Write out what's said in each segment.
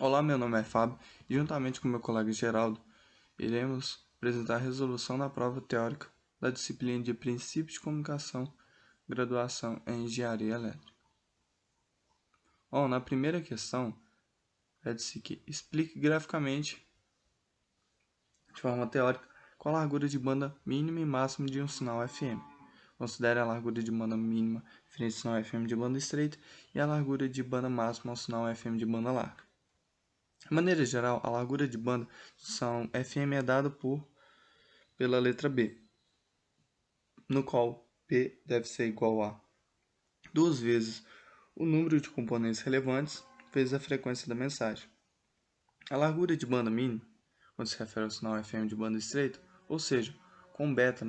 Olá, meu nome é Fábio e juntamente com meu colega Geraldo, iremos apresentar a resolução da prova teórica da disciplina de Princípios de Comunicação, graduação em Engenharia Elétrica. Na primeira questão, pede-se que explique graficamente, de forma teórica, qual a largura de banda mínima e máxima de um sinal FM. Considere a largura de banda mínima referente ao sinal FM de banda estreita e a largura de banda máxima ao sinal FM de banda larga. De maneira geral, a largura de banda do sinal FM é dada pela letra B, no qual P deve ser igual a 2 vezes o número de componentes relevantes vezes a frequência da mensagem. A largura de banda mínima, quando se refere ao sinal FM de banda estreita, ou seja, com beta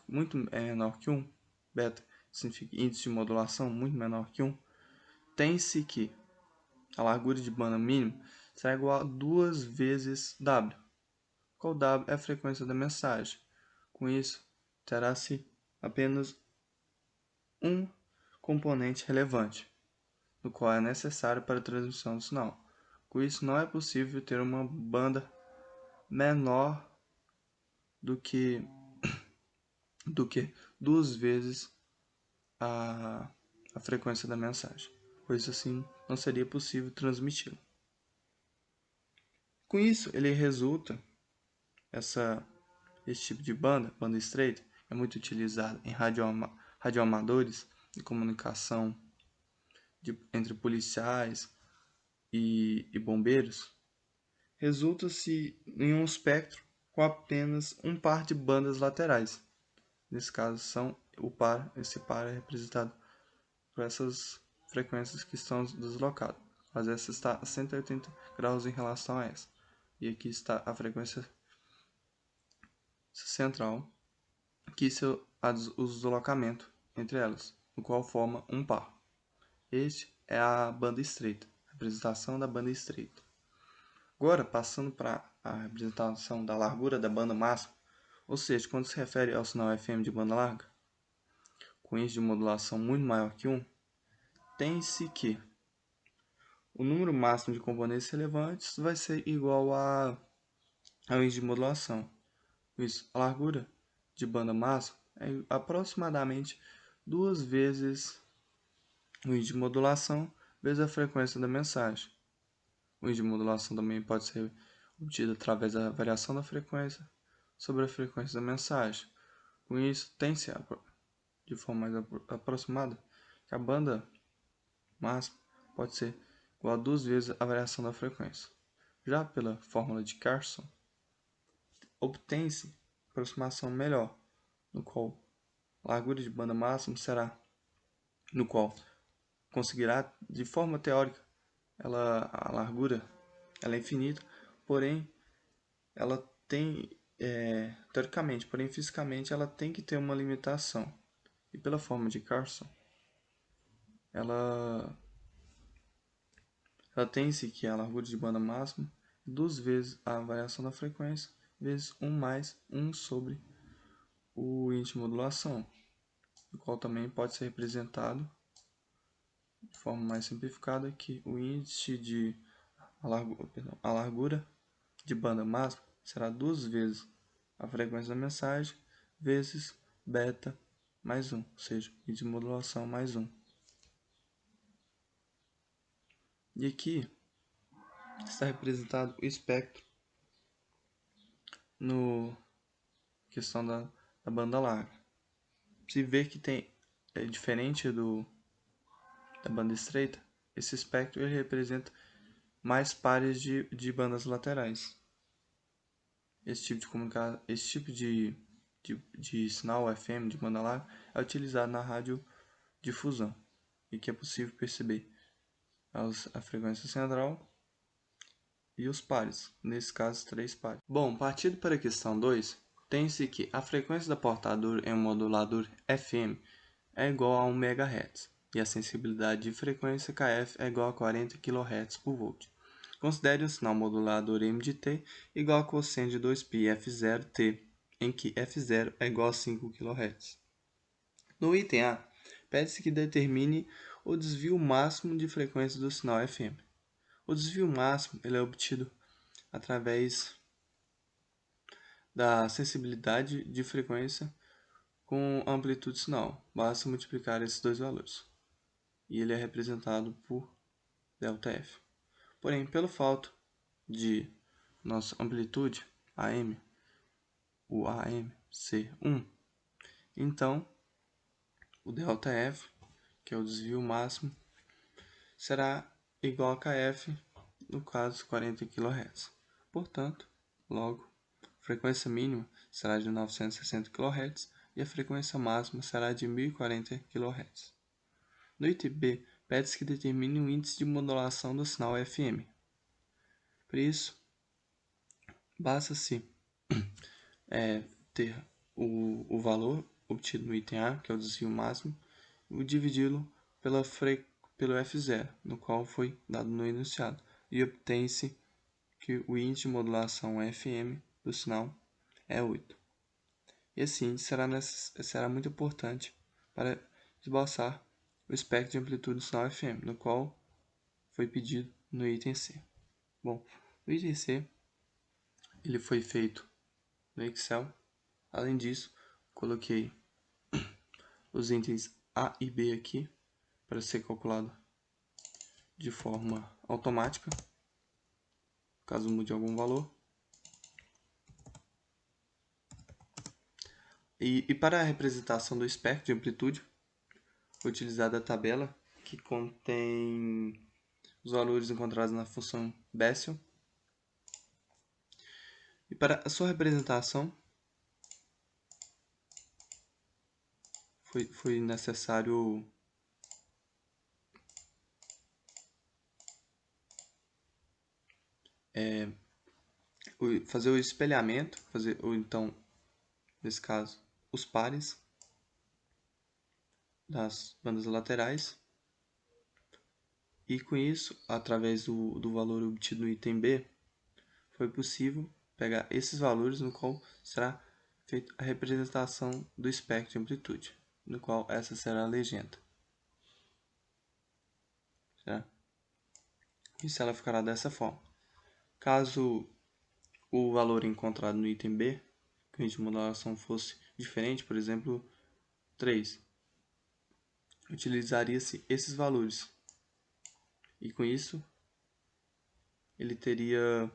muito menor que 1, beta significa índice de modulação muito menor que 1, tem-se que a largura de banda mínima será igual a 2 vezes W, qual W é a frequência da mensagem. Com isso, terá-se apenas um componente relevante, no qual é necessário para a transmissão do sinal. Com isso, não é possível ter uma banda menor do que 2 vezes a frequência da mensagem, pois assim não seria possível transmiti-la. Com isso, ele resulta, esse tipo de banda estreita, é muito utilizado em radioamadores de comunicação entre policiais e bombeiros, resulta-se em um espectro com apenas um par de bandas laterais. Nesse caso, esse par é representado por essas frequências que estão deslocadas, mas essa está a 180 graus em relação a essa. E aqui está a frequência central, que o deslocamento entre elas, o qual forma um par. Este é a banda estreita, a representação da banda estreita. Agora, passando para a representação da largura da banda máxima, ou seja, quando se refere ao sinal FM de banda larga, com índice de modulação muito maior que 1, tem-se que o número máximo de componentes relevantes vai ser igual ao índice de modulação. Com isso, a largura de banda máxima é aproximadamente 2 vezes o índice de modulação vezes a frequência da mensagem. O índice de modulação também pode ser obtido através da variação da frequência sobre a frequência da mensagem. Com isso, tem-se de forma mais aproximada que a banda máxima pode ser igual a 2 vezes a variação da frequência. Já pela fórmula de Carson, obtém-se aproximação melhor, no qual a largura de banda máxima será, no qual conseguirá, de forma teórica, a largura ela é infinita, porém ela tem, teoricamente, porém fisicamente ela tem que ter uma limitação. E pela forma de Carson, ela tem-se que a largura de banda máxima é 2 vezes a variação da frequência, vezes 1 mais 1 sobre o índice de modulação, o qual também pode ser representado de forma mais simplificada que o índice de a largura de banda máxima será 2 vezes a frequência da mensagem vezes beta mais 1, ou seja, índice de modulação mais 1. E aqui está representado o espectro no questão da banda larga. Se vê que é diferente da banda estreita, esse espectro ele representa mais pares de bandas laterais. Esse tipo de sinal FM de banda larga é utilizado na radiodifusão e que é possível perceber a frequência central e os pares, nesse caso 3 pares. Bom, partindo para a questão 2, tem-se que a frequência da portadora em um modulador FM é igual a 1 MHz e a sensibilidade de frequência KF é igual a 40 kHz por volt. Considere um sinal modulador M de T igual a quociente de 2π F0T, em que F0 é igual a 5 kHz. No item A, pede-se que determine o desvio máximo de frequência do sinal FM. O desvio máximo ele é obtido através da sensibilidade de frequência com amplitude sinal. Basta multiplicar esses dois valores. E ele é representado por ΔF. Porém, pelo fato de nossa amplitude, AM, o AM ser 1, então o ΔF, que é o desvio máximo, será igual a KF, no caso 40 kHz. Portanto, logo, a frequência mínima será de 960 kHz e a frequência máxima será de 1040 kHz. No item B, pede-se que determine o índice de modulação do sinal FM. Por isso, basta-se ter o valor obtido no item A, que é o desvio máximo, e dividi-lo pelo F0, no qual foi dado no enunciado, e obtém-se que o índice de modulação FM do sinal é 8. Esse índice será muito importante para esboçar o espectro de amplitude do sinal FM, no qual foi pedido no item C. Bom, o item C ele foi feito no Excel. Além disso, coloquei os itens A e B aqui para ser calculado de forma automática, caso mude algum valor. E para a representação do espectro de amplitude, foi utilizada a tabela que contém os valores encontrados na função Bessel. E para a sua representação, foi necessário fazer o espelhamento, ou então, nesse caso, os pares das bandas laterais. E com isso, através do valor obtido no item B, foi possível pegar esses valores no qual será feita a representação do espectro de amplitude, no qual essa será a legenda. Certo? Isso ela ficará dessa forma. Caso o valor encontrado no item B, que a índice de modulação fosse diferente, por exemplo, 3, utilizaria-se esses valores. E com isso, ele teria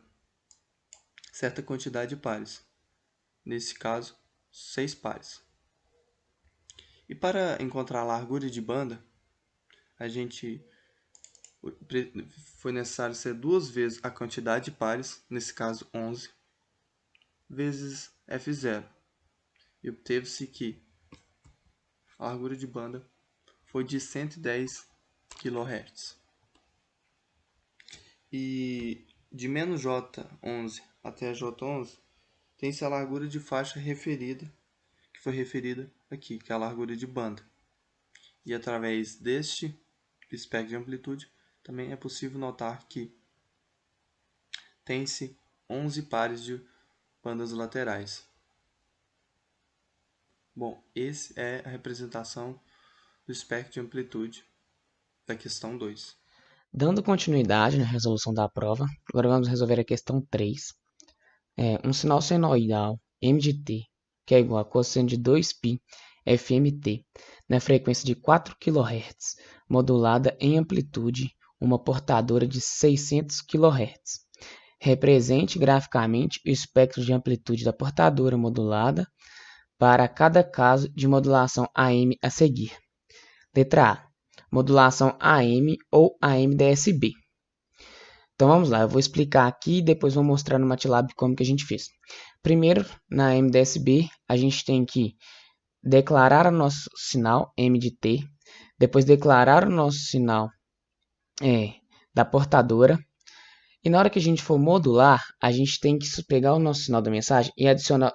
certa quantidade de pares. Nesse caso, 6 pares. E para encontrar a largura de banda, foi necessário ser 2 vezes a quantidade de pares, nesse caso 11, vezes F0. E obteve-se que a largura de banda foi de 110 kHz. E de menos J11 até J11, tem-se a largura de faixa referida, que foi referida aqui, que é a largura de banda. E através deste espectro de amplitude, também é possível notar que tem-se 11 pares de bandas laterais. Bom, esse é a representação do espectro de amplitude da questão 2. Dando continuidade na resolução da prova, agora vamos resolver a questão 3. Um sinal senoidal m de t, que é igual a cosseno de 2π fmt, na frequência de 4 kHz, modulada em amplitude, uma portadora de 600 kHz. Represente graficamente o espectro de amplitude da portadora modulada para cada caso de modulação AM a seguir. Letra A. Modulação AM ou AM-DSB. Então vamos lá, eu vou explicar aqui e depois vou mostrar no MATLAB como que a gente fez. Primeiro, na AM-DSB, a gente tem que declarar o nosso sinal M de T, depois declarar o nosso sinal da portadora, e na hora que a gente for modular, a gente tem que pegar o nosso sinal da mensagem e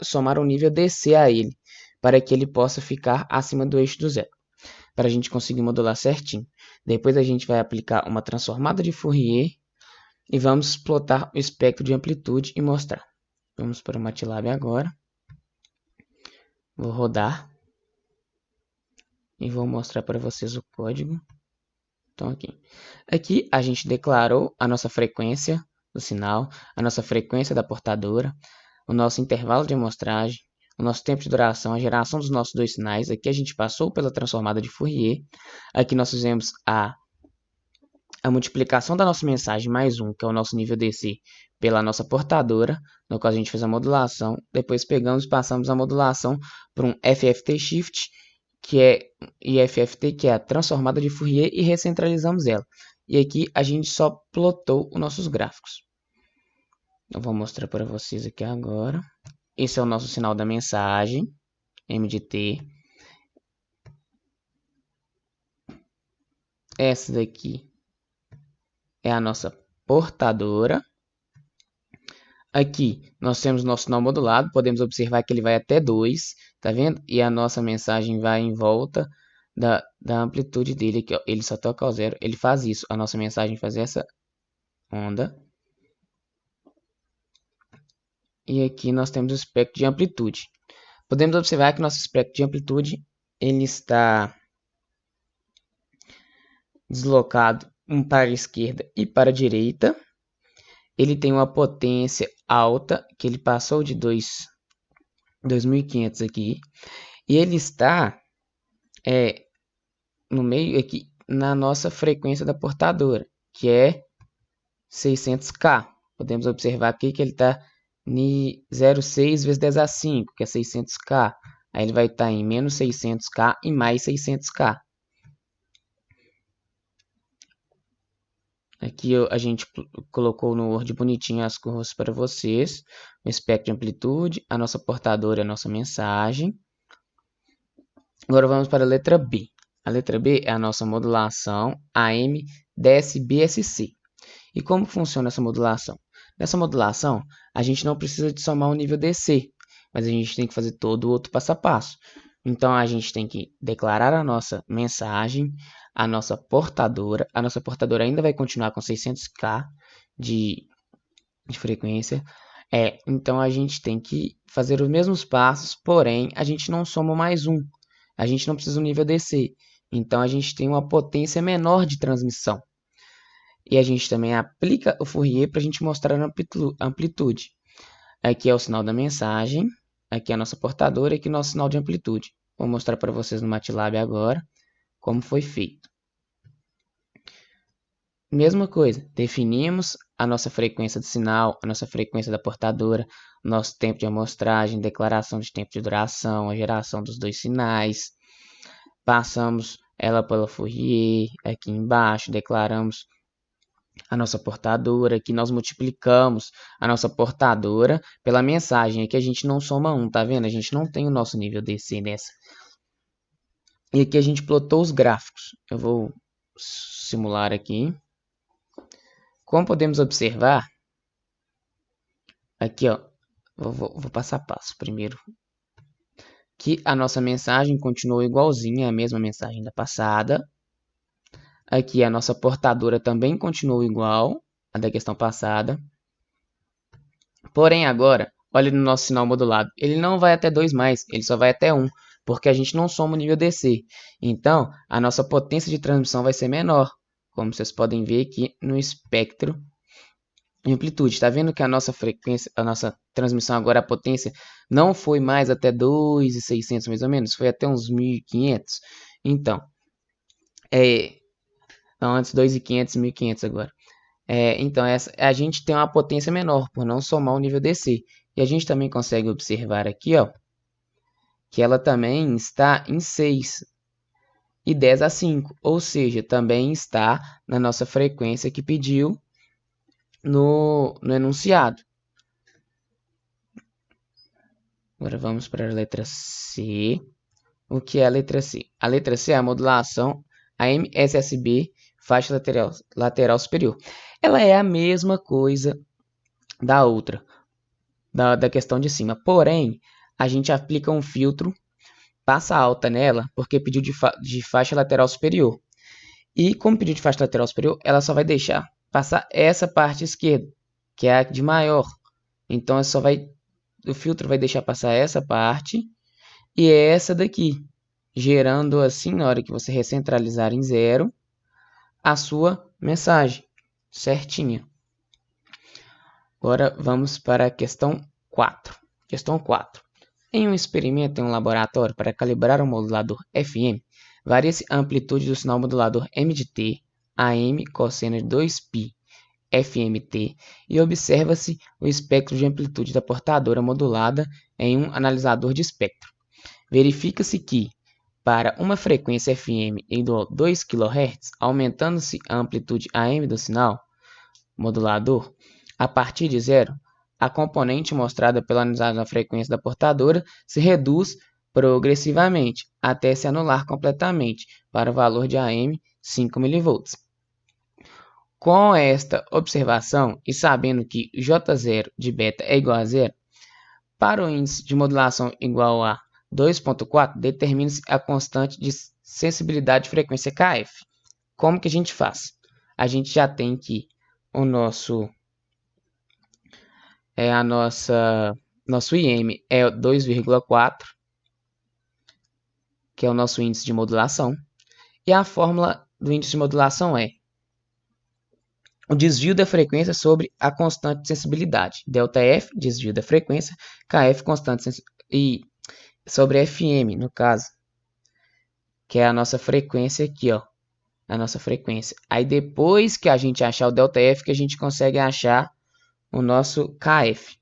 somar o nível DC a ele, para que ele possa ficar acima do eixo do zero, para a gente conseguir modular certinho. Depois a gente vai aplicar uma transformada de Fourier e vamos plotar o espectro de amplitude e mostrar. Vamos para o MATLAB agora. Vou rodar e vou mostrar para vocês o código Então, aqui a gente declarou a nossa frequência do sinal, a nossa frequência da portadora, o nosso intervalo de amostragem, o nosso tempo de duração, a geração dos nossos dois sinais. Aqui a gente passou pela transformada de Fourier. Aqui nós fizemos a multiplicação da nossa mensagem mais 1, que é o nosso nível DC, pela nossa portadora, no qual a gente fez a modulação. Depois pegamos e passamos a modulação para um FFT Shift, e FFT, que é a transformada de Fourier, e recentralizamos ela. E aqui a gente só plotou os nossos gráficos. Eu vou mostrar para vocês aqui agora. Esse é o nosso sinal da mensagem, M de T. Essa daqui é a nossa portadora. Aqui nós temos nosso sinal modulado, podemos observar que ele vai até 2, tá vendo? E a nossa mensagem vai em volta da amplitude dele, aqui, ó. Ele só toca ao 0, ele faz isso, a nossa mensagem faz essa onda. E aqui nós temos o espectro de amplitude. Podemos observar que nosso espectro de amplitude ele está deslocado um para a esquerda e para a direita. Ele tem uma potência alta, que ele passou de 2.500 aqui. E ele está no meio aqui, na nossa frequência da portadora, que é 600K. Podemos observar aqui que ele está em 0,6 vezes 10 a 5, que é 600K. Aí ele vai estar em menos 600K e mais 600K. Aqui a gente colocou no Word bonitinho as curvas para vocês. O espectro de amplitude, a nossa portadora e a nossa mensagem. Agora vamos para a letra B. A letra B é a nossa modulação AM DSBSC. E como funciona essa modulação? Nessa modulação, a gente não precisa de somar o nível DC, mas a gente tem que fazer todo o outro passo a passo. Então, a gente tem que declarar a nossa mensagem, a nossa portadora ainda vai continuar com 600K de frequência. Então, a gente tem que fazer os mesmos passos, porém, a gente não soma mais um. A gente não precisa do nível DC. Então, a gente tem uma potência menor de transmissão. E a gente também aplica o Fourier para a gente mostrar a amplitude. Aqui é o sinal da mensagem, aqui é a nossa portadora e aqui é o nosso sinal de amplitude. Vou mostrar para vocês no MATLAB agora como foi feito. Mesma coisa, definimos a nossa frequência de sinal, a nossa frequência da portadora, nosso tempo de amostragem, declaração de tempo de duração, a geração dos dois sinais. Passamos ela pela Fourier, aqui embaixo, declaramos a nossa portadora, aqui nós multiplicamos a nossa portadora pela mensagem, aqui a gente não soma 1, tá vendo? A gente não tem o nosso nível DC nessa. E aqui a gente plotou os gráficos. Eu vou simular aqui. Como podemos observar, aqui ó, vou passo a passo primeiro. Que a nossa mensagem continuou igualzinha, a mesma mensagem da passada. Aqui a nossa portadora também continuou igual a da questão passada. Porém agora, olha no nosso sinal modulado, ele não vai até 2 mais, ele só vai até 1, porque a gente não soma o nível DC. Então, a nossa potência de transmissão vai ser menor, como vocês podem ver aqui no espectro de amplitude. Está vendo que a nossa frequência, a nossa transmissão agora, a potência, não foi mais até 2.600 mais ou menos, foi até uns 1.500. Então, antes 2.500 e 1.500 agora. Então, a gente tem uma potência menor, por não somar o nível DC. E a gente também consegue observar aqui, ó, que ela também está em 6 e 10 a 5, ou seja, também está na nossa frequência que pediu no enunciado. Agora vamos para a letra C. O que é a letra C? A letra C é a modulação AM-SSB faixa lateral superior. Ela é a mesma coisa da outra, da questão de cima. Porém, a gente aplica um filtro, passa alta nela, porque pediu de faixa lateral superior. E como pediu de faixa lateral superior, ela só vai deixar passar essa parte esquerda, que é a de maior. Então, o filtro vai deixar passar essa parte e essa daqui, gerando assim, na hora que você recentralizar em 0, a sua mensagem certinha. Agora vamos para a questão 4. Questão 4. Em um experimento em um laboratório para calibrar um modulador FM, varia-se a amplitude do sinal modulador M de T, AM cosseno de 2π FMT, e observa-se o espectro de amplitude da portadora modulada em um analisador de espectro. Verifica-se que, para uma frequência FM em 2 kHz, aumentando-se a amplitude AM do sinal modulador, a partir de zero, a componente mostrada pela unidade da frequência da portadora se reduz progressivamente até se anular completamente para o valor de AM 5 mV. Com esta observação e sabendo que J0 de beta é igual a zero, para o índice de modulação igual a 2.4, determina-se a constante de sensibilidade de frequência KF. Como que a gente faz? A gente já tem que o nosso IM é 2,4, que é o nosso índice de modulação, e a fórmula do índice de modulação é o desvio da frequência sobre a constante de sensibilidade, ΔF, desvio da frequência, KF, constante e sobre FM, no caso, que é a nossa frequência aqui, ó, a nossa frequência. Aí depois que a gente achar o ΔF, que a gente consegue achar o nosso KF.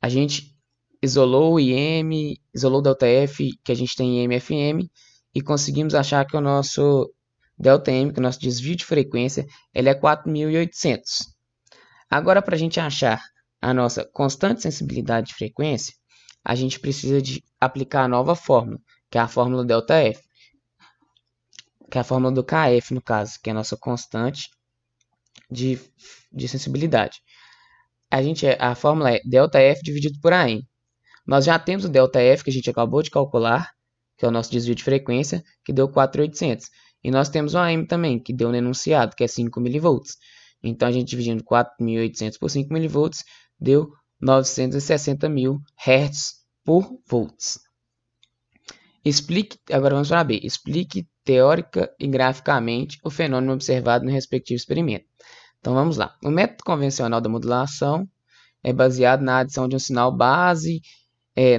A gente isolou o IM, isolou o ΔF, que a gente tem IM e FM, e conseguimos achar que o nosso ΔM, que é o nosso desvio de frequência, ele é 4.800. Agora, para a gente achar a nossa constante sensibilidade de frequência, a gente precisa de aplicar a nova fórmula, que é a fórmula ΔF, que é a fórmula do KF, no caso, que é a nossa constante de sensibilidade. A fórmula é ΔF dividido por AM. Nós já temos o ΔF, que a gente acabou de calcular, que é o nosso desvio de frequência, que deu 4.800. E nós temos o AM também, que deu no enunciado, que é 5 mV. Então, a gente dividindo 4.800 por 5 mV, deu 960.000 Hz por volts. Agora vamos para B. Explique teórica e graficamente o fenômeno observado no respectivo experimento. Então, vamos lá. O método convencional da modulação é baseado na adição de um sinal base,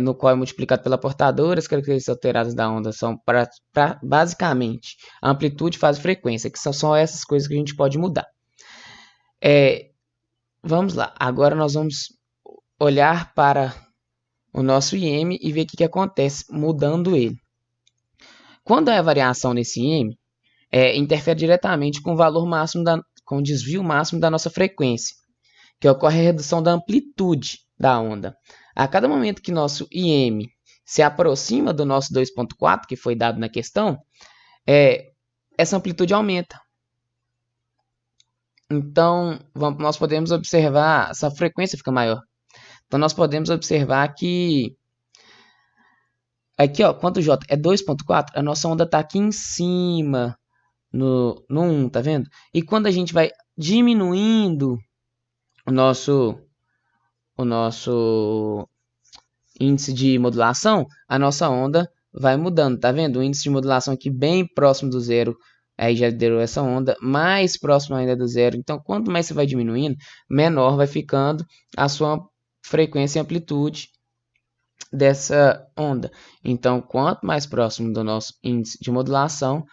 no qual é multiplicado pela portadora. As características alteradas da onda são, basicamente, a amplitude, fase e frequência, que são só essas coisas que a gente pode mudar. Vamos lá. Agora nós vamos olhar para o nosso IM e ver o que acontece mudando ele. Quando há variação nesse IM, interfere diretamente com o valor máximo, com o desvio máximo da nossa frequência, que ocorre a redução da amplitude da onda. A cada momento que nosso IM se aproxima do nosso 2.4, que foi dado na questão, essa amplitude aumenta. Então, nós podemos observar, essa frequência fica maior. Então, nós podemos observar que aqui, ó, quanto J é 2.4, a nossa onda está aqui em cima, no 1, tá vendo? E quando a gente vai diminuindo o nosso índice de modulação, a nossa onda vai mudando, tá vendo? O índice de modulação aqui bem próximo do zero, aí já deu essa onda, mais próximo ainda do zero. Então, quanto mais você vai diminuindo, menor vai ficando a sua frequência e amplitude dessa onda. Então, quanto mais próximo do nosso índice de modulação,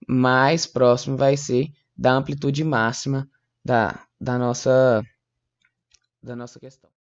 mais próximo vai ser da amplitude máxima da nossa questão.